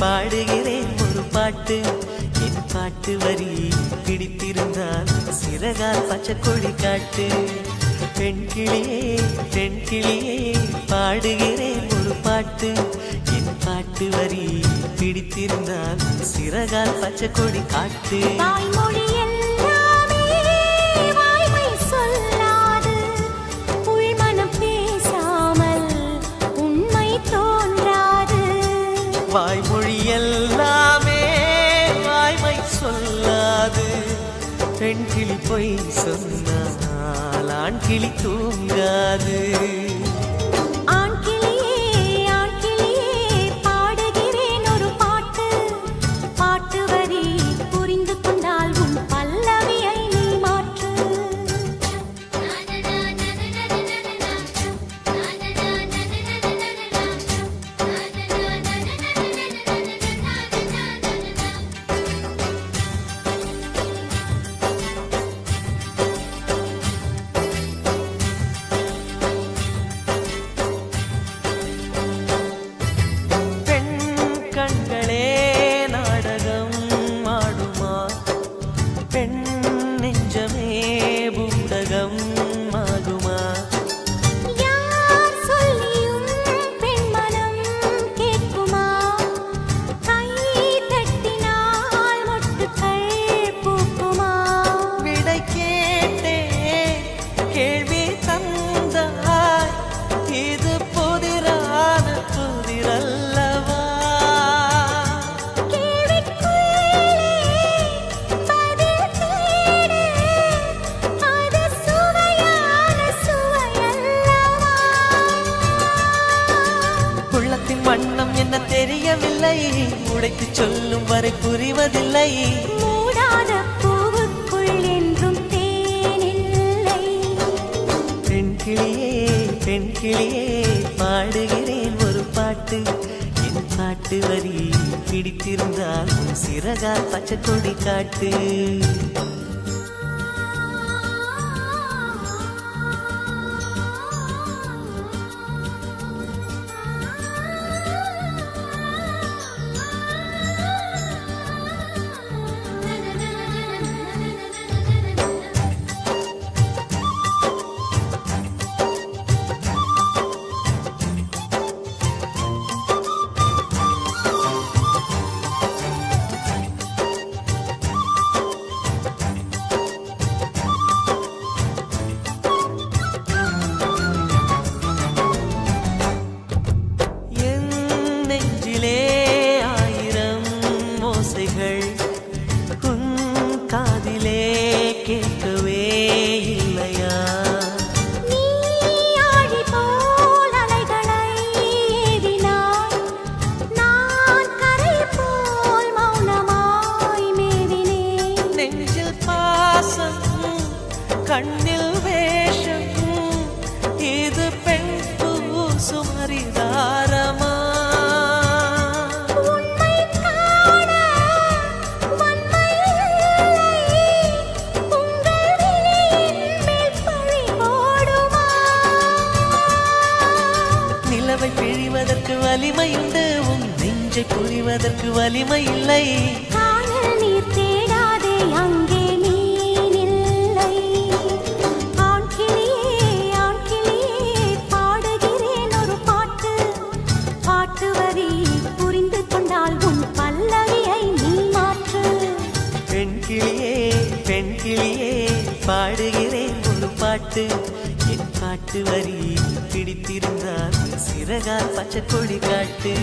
பாடுகிறேன் ஒரு பாட்டு என் பாட்டு வரி பிடித்திருந்தால் சிறகால் பச்சை கொடி காட்டு பெண் கிளியே பாடுகிறேன் ஒரு பாட்டு என் பாட்டு வரி பிடித்திருந்தால் சிறகால் பச்சை கொடி காட்டு வாய்மொழி எல்லாமே வாய்மை சொல்லாது பெண் கிளி பொய் சொன்னால் ஆண் கிளி தூங்காது வண்ணம் என்ன தெரியவில்லை உடைத்து சொல்லும் வரை புரிவதில்லை மூடாத பூவுக்குள் என்றும் தேனில்லை பெண் கிளியே பாடுகிறேன் ஒரு பாட்டு என் பாட்டு வரி பிடித்திருந்தால் சிறகால் பச்சை கொடி காட்டு ஆயிரம் ஓசைகள் உன் காதிலே கேட்கவே இல்லையா நீ ஆழி போல் அலைகளை ஏவினாய் நான் கரை போல் மௌனமாய் மேவினேன் நெஞ்சில் பாசம் கண்ணில் வேஷம் இது பெண் சுமரிதாரமா நிலவை பிழிவதற்கு வலிமையுண்டு உன் நெஞ்சை புரிவதற்கு வலிமை இல்லை காணல் நீர் தேடாதே அங்கே நீர் இல்லை ஆண் கிளியே பாடுகிறேன் ஒரு பாட்டு பாட்டு வரி புரிந்து கொண்டால் உன் பல்லவியை நீ மாற்று பெண் கிளியே பாடுகிறேன் ஒரு பாட்டு என் பாட்டு வரி பிடித்திருந்தால் சிறகால் பச்சை கொடி காட்டு